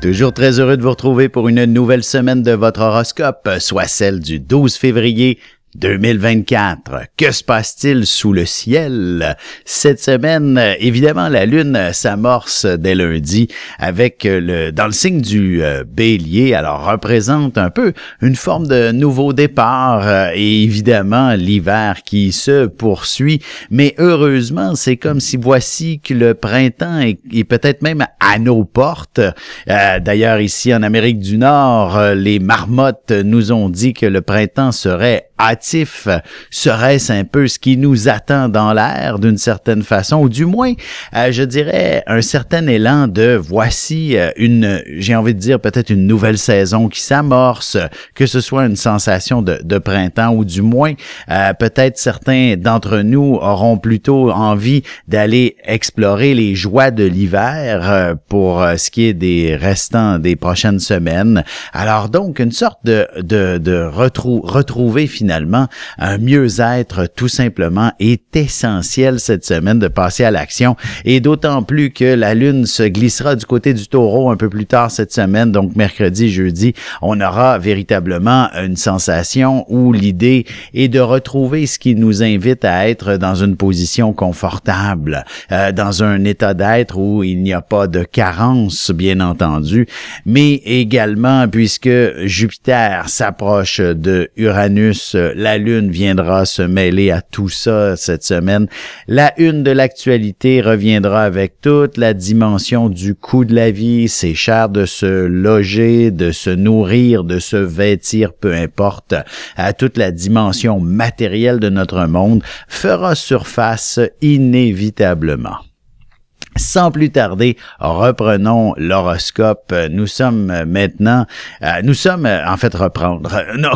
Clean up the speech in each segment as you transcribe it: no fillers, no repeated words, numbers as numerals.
Toujours très heureux de vous retrouver pour une nouvelle semaine de votre horoscope, soit celle du 12 février 2024. Que se passe-t-il sous le ciel? Cette semaine, évidemment, la Lune s'amorce dès lundi avec dans le signe du Bélier. Alors, représente un peu une forme de nouveau départ et évidemment l'hiver qui se poursuit. Mais heureusement, c'est comme si voici que le printemps est peut-être même à nos portes. D'ailleurs, ici en Amérique du Nord, les marmottes nous ont dit que le printemps serait hâtif. Serait-ce un peu ce qui nous attend dans l'air d'une certaine façon, ou du moins, je dirais, un certain élan de voici j'ai envie de dire peut-être une nouvelle saison qui s'amorce, que ce soit une sensation de printemps, ou du moins, peut-être certains d'entre nous auront plutôt envie d'aller explorer les joies de l'hiver pour ce qui est des restants des prochaines semaines. Alors donc, une sorte de retrouver finalement un mieux-être tout simplement est essentiel cette semaine de passer à l'action, et d'autant plus que la Lune se glissera du côté du Taureau un peu plus tard cette semaine, donc mercredi, jeudi, on aura véritablement une sensation où l'idée est de retrouver ce qui nous invite à être dans une position confortable, dans un état d'être où il n'y a pas de carence, bien entendu, mais également puisque Jupiter s'approche de Uranus, la Lune viendra se mêler à tout ça cette semaine. La une de l'actualité reviendra avec toute la dimension du coût de la vie. C'est cher de se loger, de se nourrir, de se vêtir, peu importe. Toute la dimension matérielle de notre monde fera surface inévitablement. Sans plus tarder, reprenons l'horoscope.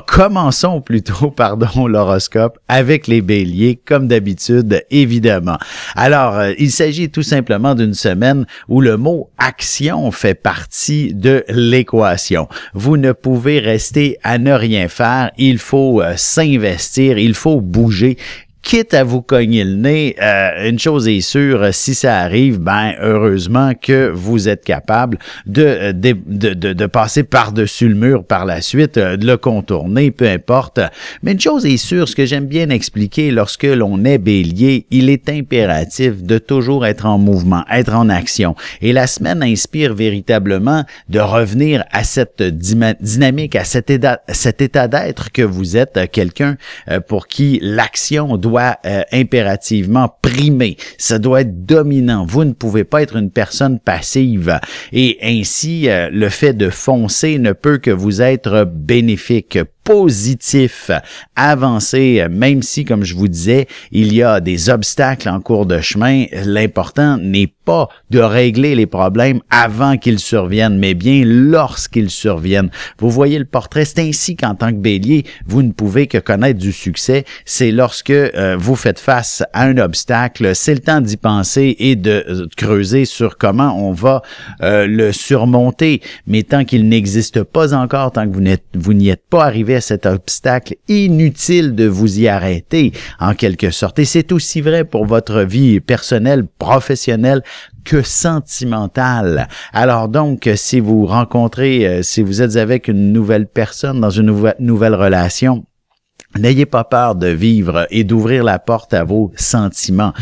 Commençons plutôt, l'horoscope avec les béliers, comme d'habitude, évidemment. Alors, il s'agit tout simplement d'une semaine où le mot action fait partie de l'équation. Vous ne pouvez rester à ne rien faire, il faut s'investir, il faut bouger. Quitte à vous cogner le nez, une chose est sûre, si ça arrive, heureusement que vous êtes capable de passer par-dessus le mur par la suite, de le contourner, peu importe. Mais une chose est sûre, ce que j'aime bien expliquer, lorsque l'on est bélier, il est impératif de toujours être en mouvement, être en action. Et la semaine inspire véritablement de revenir à cette dynamique, à cet état d'être que vous êtes, quelqu'un pour qui l'action doit impérativement primer. Ça doit être dominant. Vous ne pouvez pas être une personne passive. Et ainsi, le fait de foncer ne peut que vous être bénéfique, positif, avancé, même si, comme je vous disais, il y a des obstacles en cours de chemin. L'important n'est pas de régler les problèmes avant qu'ils surviennent, mais bien lorsqu'ils surviennent. Vous voyez le portrait, c'est ainsi qu'en tant que bélier, vous ne pouvez que connaître du succès. C'est lorsque vous faites face à un obstacle, c'est le temps d'y penser et de creuser sur comment on va le surmonter. Mais tant qu'il n'existe pas encore, tant que vous n'y êtes pas arrivé à cet obstacle, inutile de vous y arrêter, en quelque sorte. Et c'est aussi vrai pour votre vie personnelle, professionnelle, que sentimentale. Alors donc, si vous êtes avec une nouvelle personne dans une nouvelle relation, n'ayez pas peur de vivre et d'ouvrir la porte à vos sentiments.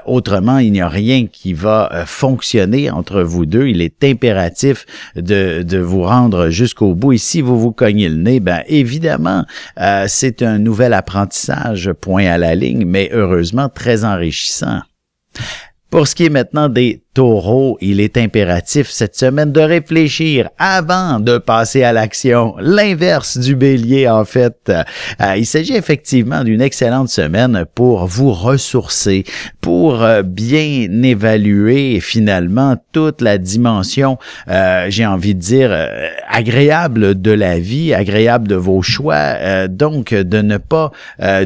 Autrement, il n'y a rien qui va fonctionner entre vous deux. Il est impératif de vous rendre jusqu'au bout. Et si vous vous cognez le nez, évidemment, c'est un nouvel apprentissage, point à la ligne, mais heureusement très enrichissant. Pour ce qui est maintenant des Taureau, il est impératif cette semaine de réfléchir avant de passer à l'action. L'inverse du Bélier, en fait. Il s'agit effectivement d'une excellente semaine pour vous ressourcer, pour bien évaluer finalement toute la dimension, j'ai envie de dire, agréable de la vie, agréable de vos choix. Donc, de ne pas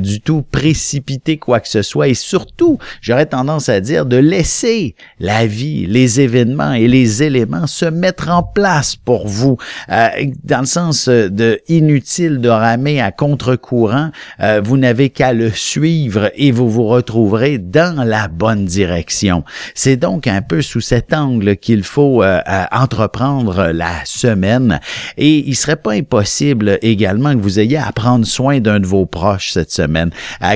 du tout précipiter quoi que ce soit et surtout, j'aurais tendance à dire, de laisser la vie vie, les événements et les éléments se mettre en place pour vous, dans le sens de inutile de ramer à contre-courant, vous n'avez qu'à le suivre et vous vous retrouverez dans la bonne direction. C'est donc un peu sous cet angle qu'il faut entreprendre la semaine, et il serait pas impossible également que vous ayez à prendre soin d'un de vos proches cette semaine.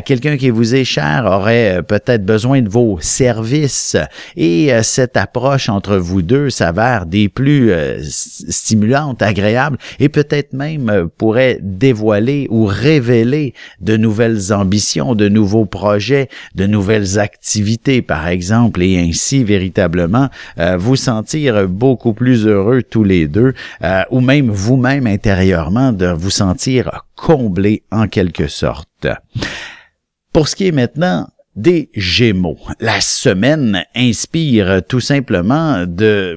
Quelqu'un qui vous est cher aurait peut-être besoin de vos services, et cette approche entre vous deux s'avère des plus stimulantes, agréables, et peut-être même pourrait dévoiler ou révéler de nouvelles ambitions, de nouveaux projets, de nouvelles activités par exemple, et ainsi véritablement vous sentir beaucoup plus heureux tous les deux, ou même vous-même intérieurement de vous sentir comblé en quelque sorte. Pour ce qui est maintenant des Gémeaux, la semaine inspire tout simplement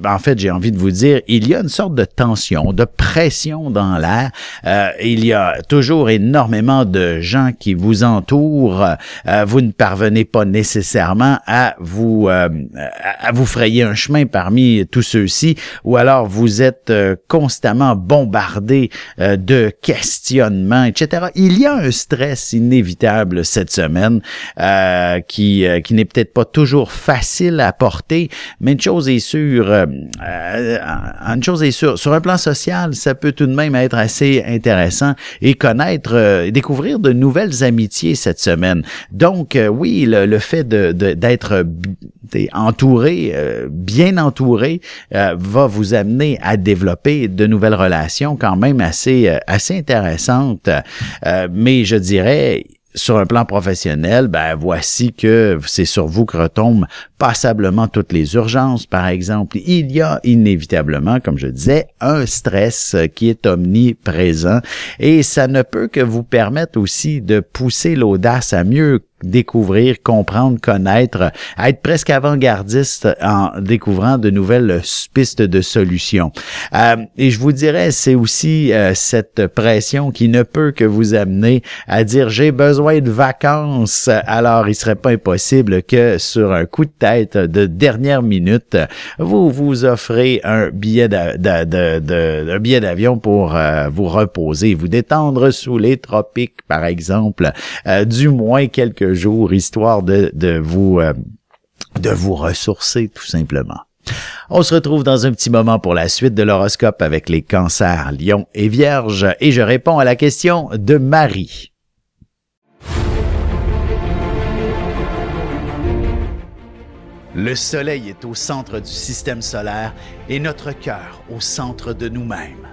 en fait, j'ai envie de vous dire, il y a une sorte de tension, de pression dans l'air. Il y a toujours énormément de gens qui vous entourent. Vous ne parvenez pas nécessairement à vous frayer un chemin parmi tous ceux-ci, ou alors vous êtes constamment bombardé de questionnements, etc. Il y a un stress inévitable cette semaine, qui n'est peut-être pas toujours facile à porter, mais une chose est sûre, sur un plan social, ça peut tout de même être assez intéressant et découvrir de nouvelles amitiés cette semaine. Donc, oui, le fait d'être entouré, bien entouré, va vous amener à développer de nouvelles relations quand même assez intéressantes, mais je dirais, sur un plan professionnel, voici que c'est sur vous que retombent passablement toutes les urgences, par exemple. Il y a inévitablement, comme je disais, un stress qui est omniprésent, et ça ne peut que vous permettre aussi de pousser l'audace à mieux découvrir, comprendre, connaître, être presque avant-gardiste en découvrant de nouvelles pistes de solutions. Et je vous dirais, c'est aussi cette pression qui ne peut que vous amener à dire « j'ai besoin de vacances ». Alors, il serait pas impossible que sur un coup de tête de dernière minute, vous vous offrez un billet d'avion pour vous reposer, vous détendre sous les tropiques, par exemple, du moins quelques jours, histoire de vous ressourcer tout simplement. On se retrouve dans un petit moment pour la suite de l'horoscope avec les cancers, lions et vierges, et je réponds à la question de Marie. Le soleil est au centre du système solaire et notre cœur au centre de nous-mêmes.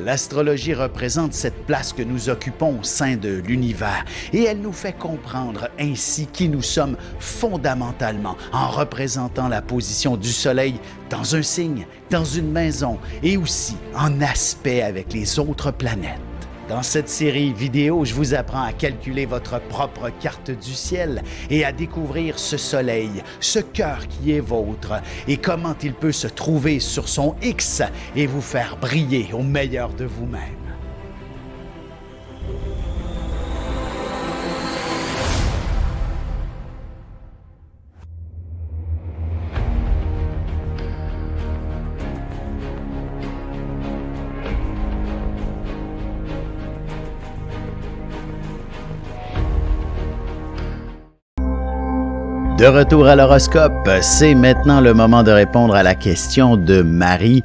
L'astrologie représente cette place que nous occupons au sein de l'univers, et elle nous fait comprendre ainsi qui nous sommes fondamentalement en représentant la position du soleil dans un signe, dans une maison et aussi en aspect avec les autres planètes. Dans cette série vidéo, je vous apprends à calculer votre propre carte du ciel et à découvrir ce soleil, ce cœur qui est vôtre, et comment il peut se trouver sur son X et vous faire briller au meilleur de vous-même. De retour à l'horoscope, c'est maintenant le moment de répondre à la question de Marie.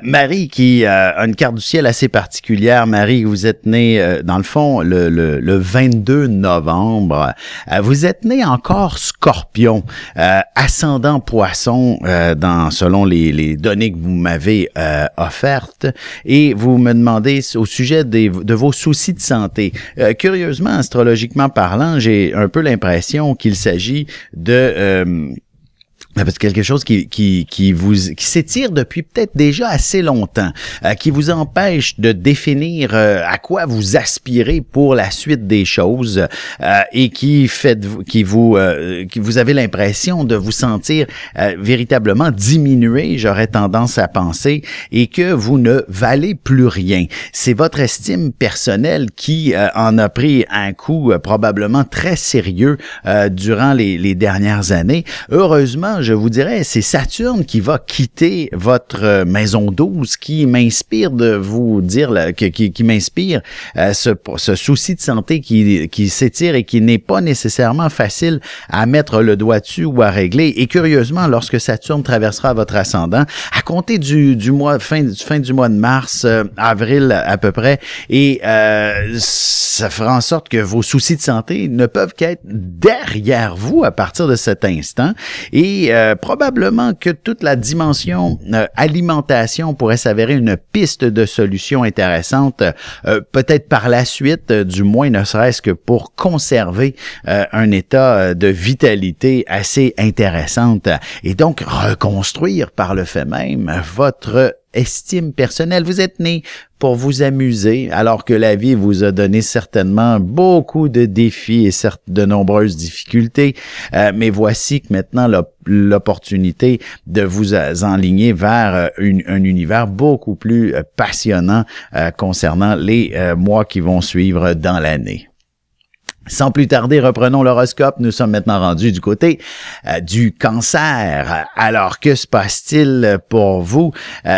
Marie qui a une carte du ciel assez particulière. Marie, vous êtes née, dans le fond, le 22 novembre. Vous êtes née encore Scorpion, ascendant Poisson, selon les données que vous m'avez offertes. Et vous me demandez au sujet de vos soucis de santé. Curieusement, astrologiquement parlant, j'ai un peu l'impression qu'il s'agit de quelque chose qui s'étire depuis peut-être déjà assez longtemps, qui vous empêche de définir à quoi vous aspirez pour la suite des choses, et qui vous avez l'impression de vous sentir véritablement diminué, j'aurais tendance à penser, et que vous ne valez plus rien. C'est votre estime personnelle qui en a pris un coup probablement très sérieux durant les dernières années. Heureusement, là, je vous dirais, c'est Saturne qui va quitter votre maison 12, qui m'inspire de vous dire, qui m'inspire ce souci de santé qui s'étire et qui n'est pas nécessairement facile à mettre le doigt dessus ou à régler. Et curieusement, lorsque Saturne traversera votre ascendant, à compter du fin du mois de mars, avril à peu près, et ça fera en sorte que vos soucis de santé ne peuvent qu'être derrière vous à partir de cet instant, et probablement que toute la dimension alimentation pourrait s'avérer une piste de solution intéressante, peut-être par la suite, du moins ne serait-ce que pour conserver un état de vitalité assez intéressante, et donc reconstruire par le fait même votre estime personnelle. Vous êtes né pour vous amuser, alors que la vie vous a donné certainement beaucoup de défis et certes de nombreuses difficultés, mais voici que maintenant l'opportunité de vous enligner vers un univers beaucoup plus passionnant concernant les mois qui vont suivre dans l'année. Sans plus tarder, reprenons l'horoscope. Nous sommes maintenant rendus du côté du Cancer. Alors, que se passe-t-il pour vous?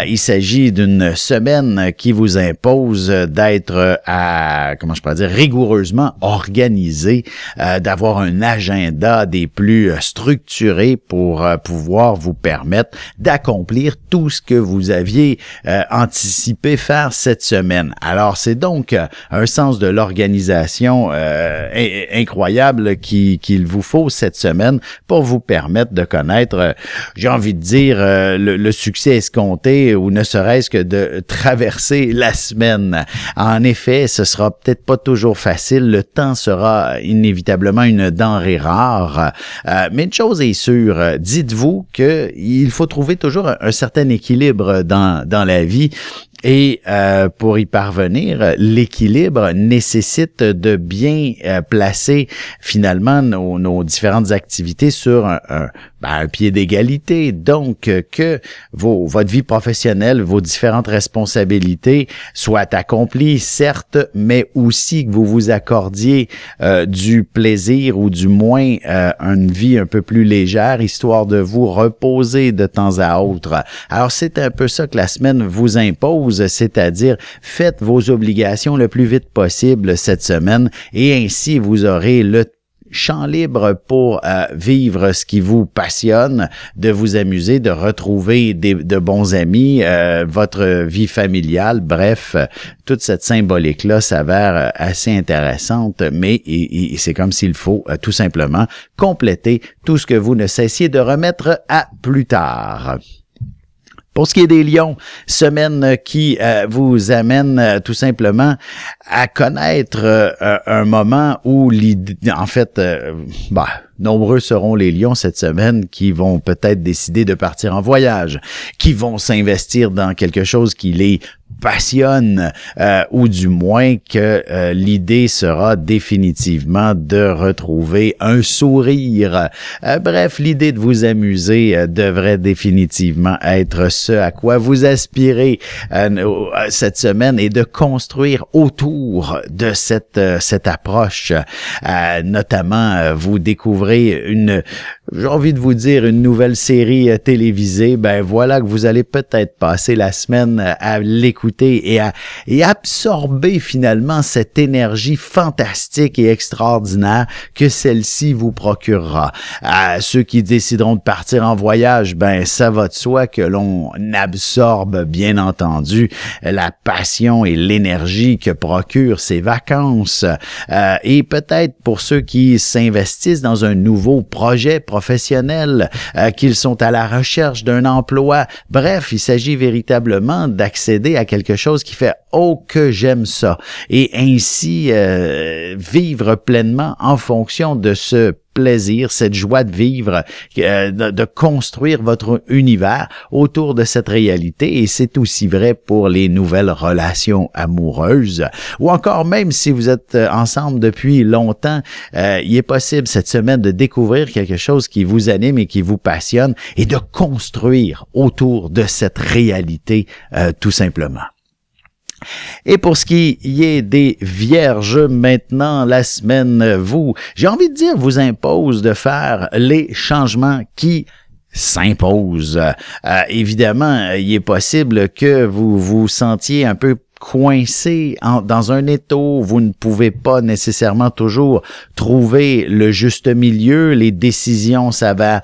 Il s'agit d'une semaine qui vous impose d'être rigoureusement organisé, d'avoir un agenda des plus structurés pour pouvoir vous permettre d'accomplir tout ce que vous aviez anticipé faire cette semaine. Alors, c'est donc un sens de l'organisation incroyable qu'il vous faut cette semaine pour vous permettre de connaître, j'ai envie de dire, le succès escompté, ou ne serait-ce que de traverser la semaine. En effet, ce sera peut-être pas toujours facile, le temps sera inévitablement une denrée rare, mais une chose est sûre, dites-vous qu'il faut trouver toujours un certain équilibre dans la vie. Et pour y parvenir, l'équilibre nécessite de bien placer finalement nos différentes activités sur un pied d'égalité. Donc, que votre vie professionnelle, vos différentes responsabilités soient accomplies, certes, mais aussi que vous vous accordiez du plaisir ou du moins une vie un peu plus légère, histoire de vous reposer de temps à autre. Alors, c'est un peu ça que la semaine vous impose, c'est-à-dire faites vos obligations le plus vite possible cette semaine et ainsi vous aurez le champ libre pour vivre ce qui vous passionne, de vous amuser, de retrouver de bons amis, votre vie familiale, bref, toute cette symbolique-là s'avère assez intéressante, mais c'est comme s'il faut tout simplement compléter tout ce que vous ne cessiez de remettre à plus tard. Pour ce qui est des lions, semaine qui vous amène tout simplement à connaître un moment où l'idée, en fait, nombreux seront les lions cette semaine qui vont peut-être décider de partir en voyage, qui vont s'investir dans quelque chose qui les passionne, ou du moins que l'idée sera définitivement de retrouver un sourire. Bref, l'idée de vous amuser devrait définitivement être ce à quoi vous aspirez cette semaine et de construire autour de cette approche. Notamment, vous découvrez j'ai envie de vous dire, une nouvelle série télévisée. Ben voilà que vous allez peut-être passer la semaine à l'écouter et absorber finalement cette énergie fantastique et extraordinaire que celle-ci vous procurera. Ceux qui décideront de partir en voyage, ben ça va de soi que l'on absorbe bien entendu la passion et l'énergie que procurent ces vacances. Et peut-être pour ceux qui s'investissent dans un nouveau projet professionnel, qu'ils sont à la recherche d'un emploi. Bref, il s'agit véritablement d'accéder à quelque chose qui fait « Oh, que j'aime ça » et ainsi vivre pleinement en fonction de ce plaisir, cette joie de vivre, de construire votre univers autour de cette réalité, et c'est aussi vrai pour les nouvelles relations amoureuses, ou encore même si vous êtes ensemble depuis longtemps, il est possible cette semaine de découvrir quelque chose qui vous anime et qui vous passionne et de construire autour de cette réalité tout simplement. Et pour ce qui est des Vierges, maintenant, la semaine, j'ai envie de dire, vous impose de faire les changements qui s'impose. Évidemment, il est possible que vous vous sentiez un peu coincé dans un étau, vous ne pouvez pas nécessairement toujours trouver le juste milieu, les décisions, ça va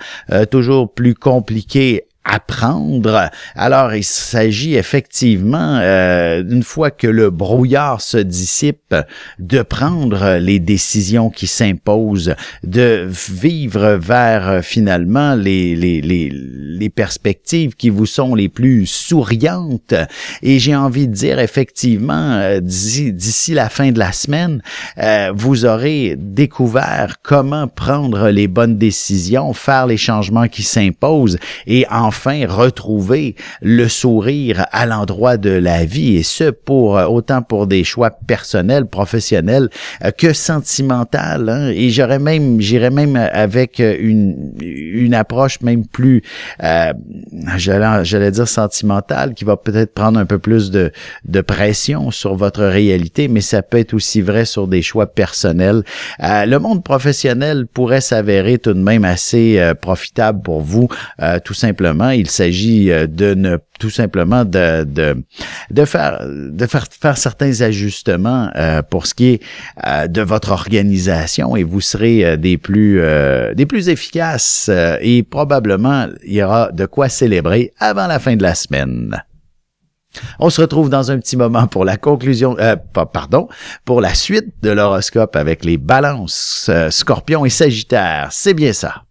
toujours plus compliqué à prendre. Alors, il s'agit effectivement, une fois que le brouillard se dissipe, de prendre les décisions qui s'imposent, de vivre vers finalement les perspectives qui vous sont les plus souriantes. Et j'ai envie de dire effectivement, d'ici la fin de la semaine, vous aurez découvert comment prendre les bonnes décisions, faire les changements qui s'imposent et enfin retrouver le sourire à l'endroit de la vie, et ce pour autant pour des choix personnels, professionnels que sentimental, hein? Et j'irais même avec une approche même plus j'allais dire sentimentale, qui va peut-être prendre un peu plus de pression sur votre réalité, mais ça peut être aussi vrai sur des choix personnels. Le monde professionnel pourrait s'avérer tout de même assez profitable pour vous, tout simplement. Il s'agit tout simplement de faire certains ajustements pour ce qui est de votre organisation, et vous serez des plus efficaces, et probablement il y aura de quoi célébrer avant la fin de la semaine. On se retrouve dans un petit moment pour la conclusion, pour la suite de l'horoscope avec les balances, Scorpion et Sagittaire. C'est bien ça.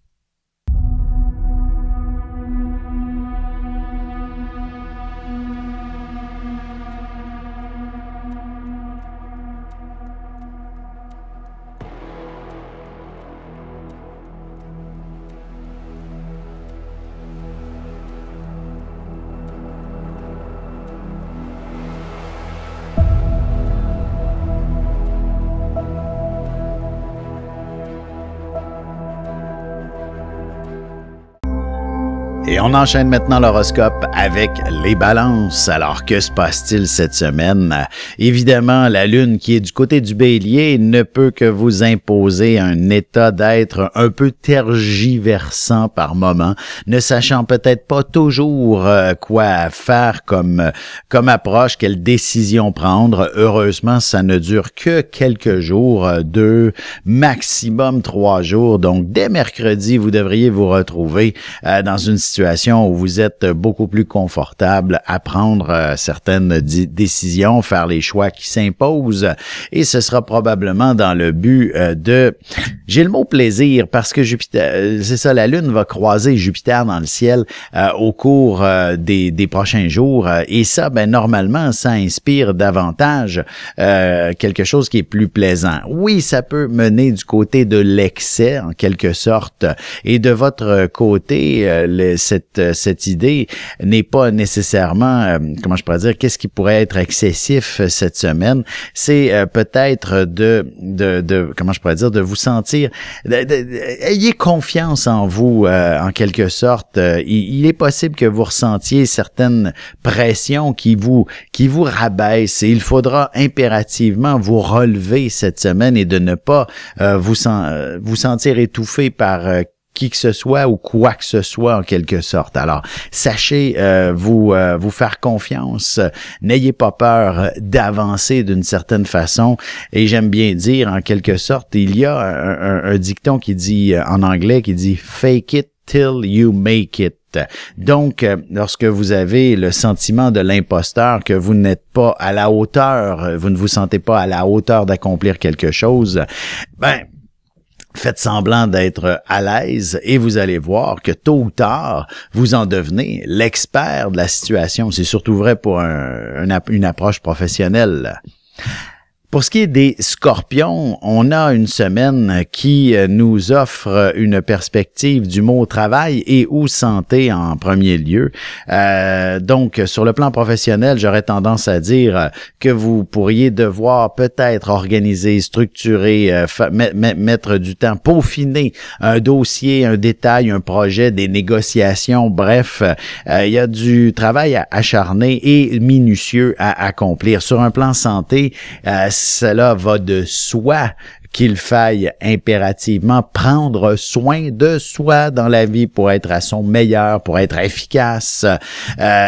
Et on enchaîne maintenant l'horoscope avec les balances. Alors, que se passe-t-il cette semaine? Évidemment, la Lune qui est du côté du Bélier ne peut que vous imposer un état d'être un peu tergiversant par moment, ne sachant peut-être pas toujours quoi faire comme approche, quelle décision prendre. Heureusement, ça ne dure que quelques jours, 2, maximum 3 jours. Donc, dès mercredi, vous devriez vous retrouver dans une situation où vous êtes beaucoup plus confortable à prendre certaines décisions, faire les choix qui s'imposent, et ce sera probablement dans le but j'ai le mot plaisir, parce que Jupiter, c'est ça, la Lune va croiser Jupiter dans le ciel au cours des prochains jours, et ça, normalement, ça inspire davantage quelque chose qui est plus plaisant. Oui, ça peut mener du côté de l'excès, en quelque sorte, et de votre côté, cette idée n'est pas nécessairement, comment je pourrais dire, qu'est-ce qui pourrait être excessif cette semaine, c'est peut-être comment je pourrais dire, de vous sentir, ayez confiance en vous, en quelque sorte. Il est possible que vous ressentiez certaines pressions qui vous rabaissent, et il faudra impérativement vous relever cette semaine et de ne pas vous sentir étouffé par qui que ce soit ou quoi que ce soit en quelque sorte. Alors, sachez vous faire confiance, n'ayez pas peur d'avancer d'une certaine façon, et j'aime bien dire en quelque sorte, il y a un dicton qui dit en anglais qui dit « fake it till you make it ». Donc, lorsque vous avez le sentiment de l'imposteur, que vous n'êtes pas à la hauteur, vous ne vous sentez pas à la hauteur d'accomplir quelque chose, faites semblant d'être à l'aise, et vous allez voir que tôt ou tard, vous en devenez l'expert de la situation. C'est surtout vrai pour une approche professionnelle. Pour ce qui est des Scorpions, on a une semaine qui nous offre une perspective du mot travail et ou santé en premier lieu. Donc, sur le plan professionnel, j'aurais tendance à dire que vous pourriez devoir peut-être organiser, structurer, mettre du temps, peaufiner un dossier, un détail, un projet, des négociations. Bref, il y a du travail acharné et minutieux à accomplir. Sur un plan santé, cela va de soi qu'il faille impérativement prendre soin de soi dans la vie pour être à son meilleur, pour être efficace.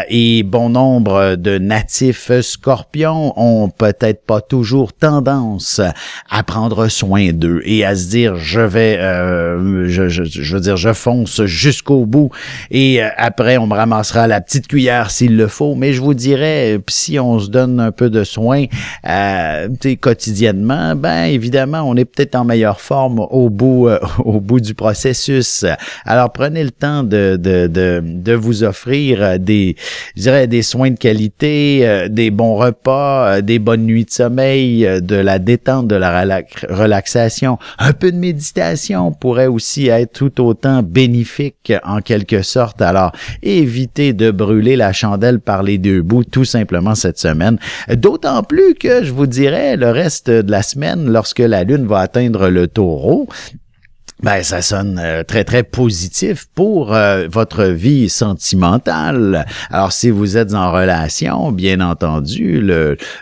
Et bon nombre de natifs scorpions ont peut-être pas toujours tendance à prendre soin d'eux et à se dire je veux dire je fonce jusqu'au bout et après on me ramassera la petite cuillère s'il le faut, mais je vous dirais si on se donne un peu de soin quotidiennement, ben évidemment on est peut-être en meilleure forme au bout du processus. Alors prenez le temps de vous offrir des soins de qualité, des bons repas, des bonnes nuits de sommeil, de la détente, de la relaxation. Un peu de méditation pourrait aussi être tout autant bénéfique en quelque sorte. Alors, évitez de brûler la chandelle par les deux bouts tout simplement cette semaine. D'autant plus que, je vous dirais, le reste de la semaine, lorsque la Lune va atteindre le Taureau, ben ça sonne très très positif pour votre vie sentimentale. Alors si vous êtes en relation, bien entendu,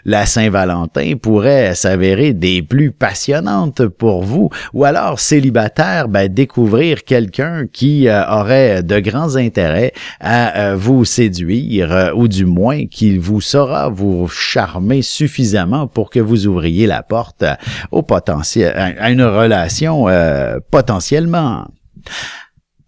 la Saint-Valentin pourrait s'avérer des plus passionnantes pour vous. Ou alors célibataire, ben découvrir quelqu'un qui aurait de grands intérêts à vous séduire ou du moins qui vous saura vous charmer suffisamment pour que vous ouvriez la porte au potentiel à une relation potentiellement.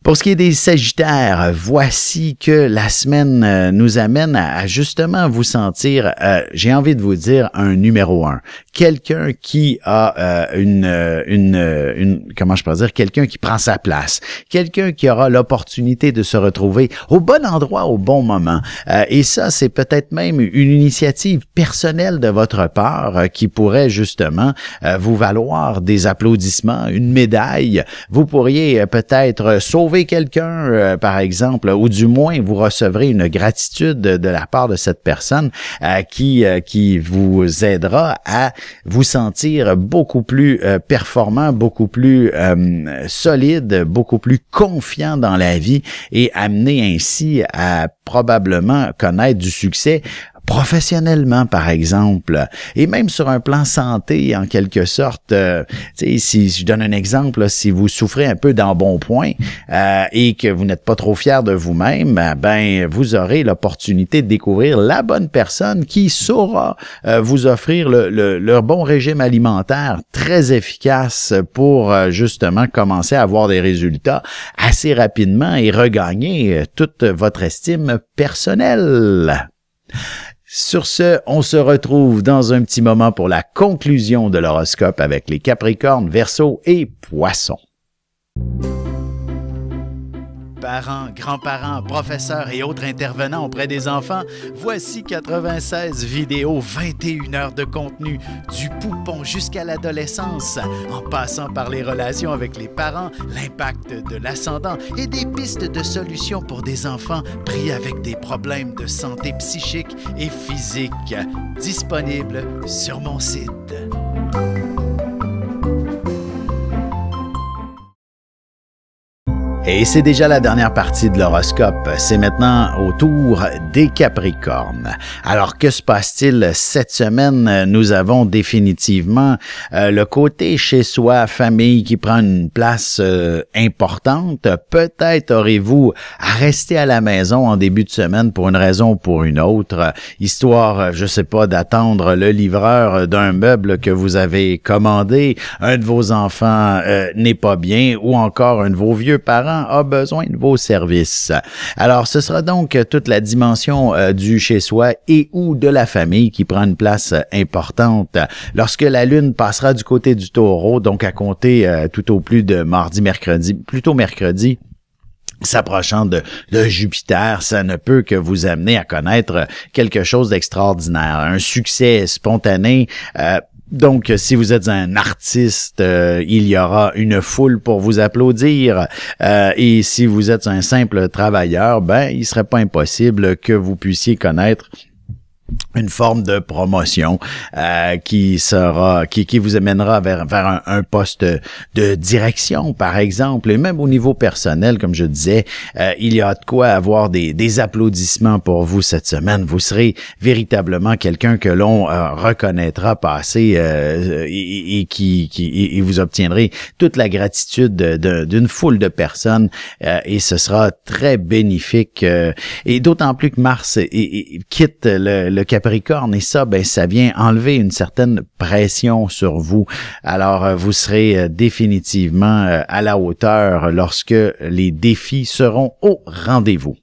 Pour ce qui est des Sagittaires, voici que la semaine nous amène à justement vous sentir, j'ai envie de vous dire, un numéro 1. Quelqu'un qui a comment je peux dire, quelqu'un qui prend sa place. Quelqu'un qui aura l'opportunité de se retrouver au bon endroit, au bon moment. Et ça, c'est peut-être même une initiative personnelle de votre part qui pourrait justement vous valoir des applaudissements, une médaille. Vous pourriez peut-être sauver quelqu'un, par exemple, ou du moins vous recevrez une gratitude de la part de cette personne qui vous aidera à vous sentir beaucoup plus performant, beaucoup plus solide, beaucoup plus confiant dans la vie et amener ainsi à probablement connaître du succès professionnellement, par exemple, et même sur un plan santé, en quelque sorte. Si je donne un exemple, là, si vous souffrez un peu d'embonpoint et que vous n'êtes pas trop fier de vous-même, ben vous aurez l'opportunité de découvrir la bonne personne qui saura vous offrir le bon régime alimentaire très efficace pour justement commencer à avoir des résultats assez rapidement et regagner toute votre estime personnelle. Sur ce, on se retrouve dans un petit moment pour la conclusion de l'horoscope avec les Capricornes, Verseaux et Poissons. Parents, grands-parents, professeurs et autres intervenants auprès des enfants, voici 96 vidéos, 21 heures de contenu, du poupon jusqu'à l'adolescence, en passant par les relations avec les parents, l'impact de l'ascendant et des pistes de solutions pour des enfants pris avec des problèmes de santé psychique et physique. Disponible sur mon site. Et c'est déjà la dernière partie de l'horoscope. C'est maintenant au tour des Capricornes. Alors, que se passe-t-il cette semaine? Nous avons définitivement le côté chez soi, famille qui prend une place importante. Peut-être aurez-vous à rester à la maison en début de semaine pour une raison ou pour une autre, histoire, je sais pas, d'attendre le livreur d'un meuble que vous avez commandé, un de vos enfants n'est pas bien ou encore un de vos vieux parents a besoin de vos services. Alors, ce sera donc toute la dimension du chez-soi et ou de la famille qui prend une place importante lorsque la Lune passera du côté du Taureau, donc à compter tout au plus de mardi, plutôt mercredi, s'approchant de Jupiter, ça ne peut que vous amener à connaître quelque chose d'extraordinaire, un succès spontané. Donc, si vous êtes un artiste, il y aura une foule pour vous applaudir. Et si vous êtes un simple travailleur, ben, il serait pas impossible que vous puissiez connaître une forme de promotion qui vous amènera vers un poste de direction, par exemple, et même au niveau personnel, comme je disais, il y a de quoi avoir des applaudissements pour vous cette semaine. Vous serez véritablement quelqu'un que l'on reconnaîtra passer et vous obtiendrez toute la gratitude d'une foule de personnes et ce sera très bénéfique et d'autant plus que Mars quitte le Capricorne et ça, ben ça vient enlever une certaine pression sur vous. Alors, vous serez définitivement à la hauteur lorsque les défis seront au rendez-vous.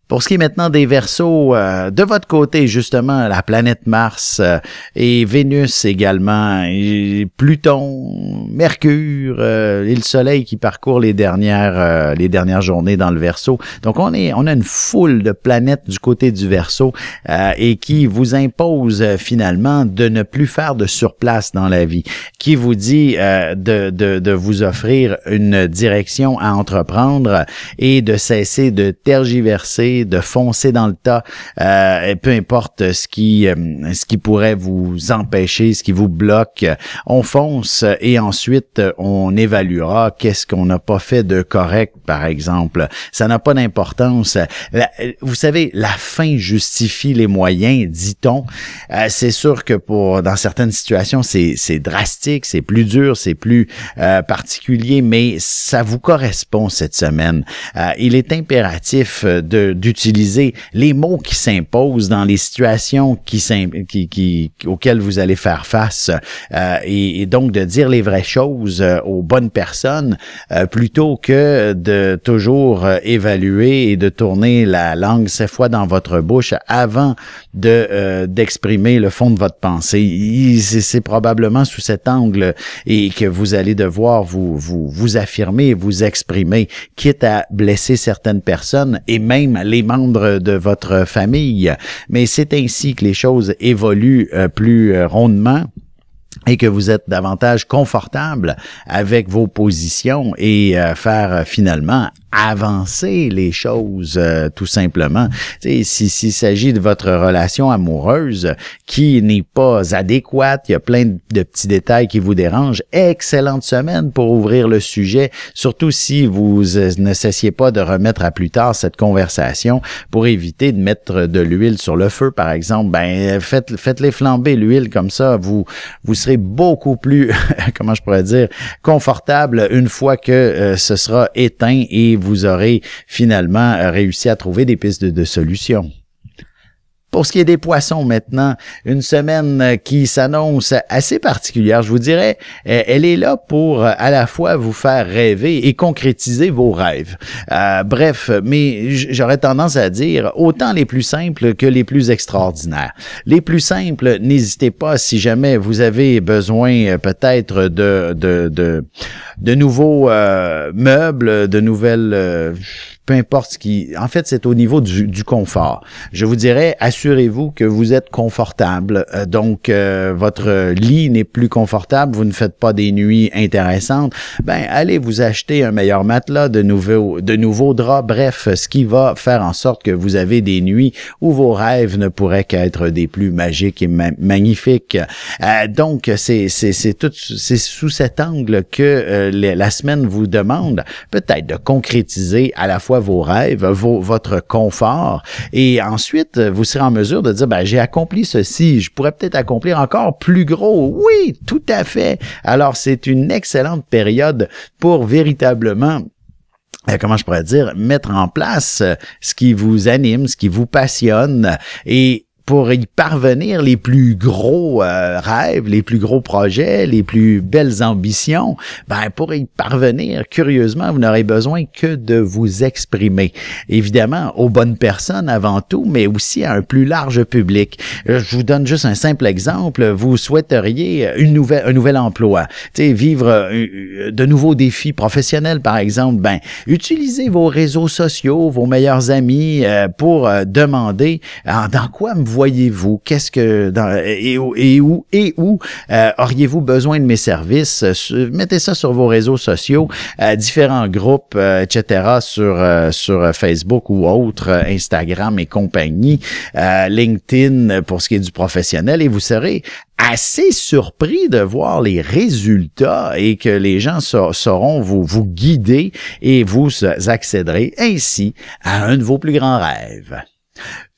Pour ce qui est maintenant des Verseaux, de votre côté, justement, la planète Mars et Vénus également, et Pluton, Mercure et le Soleil qui parcourent les dernières journées dans le Verseau. Donc, on a une foule de planètes du côté du Verseau et qui vous impose finalement de ne plus faire de surplace dans la vie, qui vous dit de vous offrir une direction à entreprendre et de cesser de tergiverser, de foncer dans le tas, peu importe ce qui pourrait vous empêcher, ce qui vous bloque, on fonce et ensuite on évaluera qu'est-ce qu'on n'a pas fait de correct, par exemple. Ça n'a pas d'importance. Vous savez, la fin justifie les moyens, dit-on. C'est sûr que dans certaines situations, c'est drastique, c'est plus dur, c'est plus particulier, mais ça vous correspond cette semaine. Il est impératif d'utiliser les mots qui s'imposent dans les situations auxquelles vous allez faire face et donc de dire les vraies choses aux bonnes personnes plutôt que de toujours évaluer et de tourner la langue 7 fois dans votre bouche avant d'exprimer le fond de votre pensée. C'est probablement sous cet angle et que vous allez devoir vous affirmer, vous exprimer, quitte à blesser certaines personnes et même les membres de votre famille. Mais c'est ainsi que les choses évoluent plus rondement et que vous êtes davantage confortable avec vos positions et faire finalement avancer les choses tout simplement. S'il s'agit de votre relation amoureuse qui n'est pas adéquate, il y a plein de petits détails qui vous dérangent, excellente semaine pour ouvrir le sujet, surtout si vous ne cessiez pas de remettre à plus tard cette conversation pour éviter de mettre de l'huile sur le feu, par exemple. Ben faites-les flamber l'huile comme ça, vous serez beaucoup plus, comment je pourrais dire, confortable une fois que ce sera éteint et vous aurez finalement réussi à trouver des pistes de solutions. Pour ce qui est des poissons maintenant, une semaine qui s'annonce assez particulière, je vous dirais, elle est là pour à la fois vous faire rêver et concrétiser vos rêves. Bref, mais j'aurais tendance à dire autant les plus simples que les plus extraordinaires. Les plus simples, n'hésitez pas si jamais vous avez besoin peut-être de nouveaux meubles, de nouvelles... peu importe ce qui... En fait, c'est au niveau du confort. Je vous dirais, assurez-vous que vous êtes confortable. Donc, votre lit n'est plus confortable, vous ne faites pas des nuits intéressantes. Ben, allez vous acheter un meilleur matelas, de nouveaux draps, bref, ce qui va faire en sorte que vous avez des nuits où vos rêves ne pourraient qu'être des plus magiques et magnifiques. Donc, c'est sous cet angle que la semaine vous demande peut-être de concrétiser à la fois vos rêves, votre confort, et ensuite, vous serez en mesure de dire, ben, j'ai accompli ceci, je pourrais peut-être accomplir encore plus gros. Oui, tout à fait. Alors, c'est une excellente période pour véritablement comment je pourrais dire, mettre en place ce qui vous anime, ce qui vous passionne et pour y parvenir, les plus gros rêves, les plus gros projets, les plus belles ambitions, ben pour y parvenir, curieusement, vous n'aurez besoin que de vous exprimer. Évidemment, aux bonnes personnes avant tout, mais aussi à un plus large public. Je vous donne juste un simple exemple. Vous souhaiteriez un nouvel emploi, vivre de nouveaux défis professionnels, par exemple. Ben, utilisez vos réseaux sociaux, vos meilleurs amis pour demander dans quoi me voyez-vous? Qu'est-ce que où auriez-vous besoin de mes services? Mettez ça sur vos réseaux sociaux, différents groupes, etc. sur Facebook ou autres, Instagram et compagnie, LinkedIn pour ce qui est du professionnel, et vous serez assez surpris de voir les résultats et que les gens sauront vous guider et vous accéderez ainsi à un de vos plus grands rêves.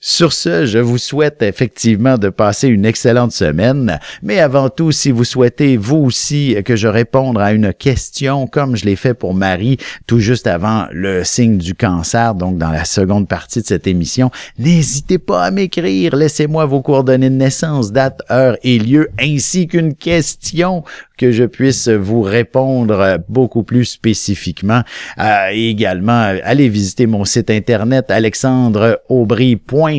Sur ce, je vous souhaite effectivement de passer une excellente semaine, mais avant tout, si vous souhaitez vous aussi que je réponde à une question comme je l'ai fait pour Marie tout juste avant le signe du cancer, donc dans la seconde partie de cette émission, n'hésitez pas à m'écrire, laissez-moi vos coordonnées de naissance, date, heure et lieu, ainsi qu'une question que je puisse vous répondre beaucoup plus spécifiquement. Et également, allez visiter mon site internet alexandreaubry.ca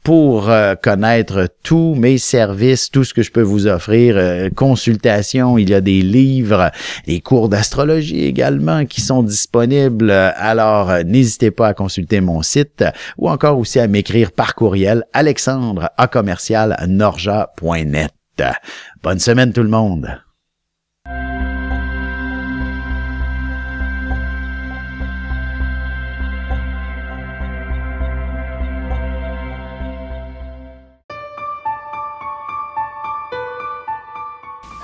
pour connaître tous mes services, tout ce que je peux vous offrir, consultations, il y a des livres, des cours d'astrologie également qui sont disponibles. Alors, n'hésitez pas à consulter mon site ou encore aussi à m'écrire par courriel alexandre@norja.net. Bonne semaine tout le monde!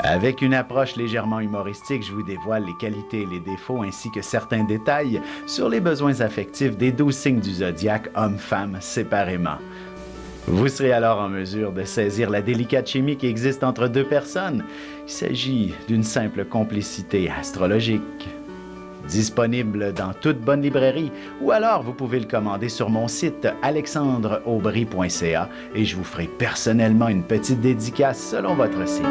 Avec une approche légèrement humoristique, je vous dévoile les qualités et les défauts ainsi que certains détails sur les besoins affectifs des 12 signes du zodiaque, hommes-femmes séparément. Vous serez alors en mesure de saisir la délicate chimie qui existe entre deux personnes. Il s'agit d'une simple complicité astrologique. Disponible dans toute bonne librairie, ou alors vous pouvez le commander sur mon site alexandreaubry.ca et je vous ferai personnellement une petite dédicace selon votre signe.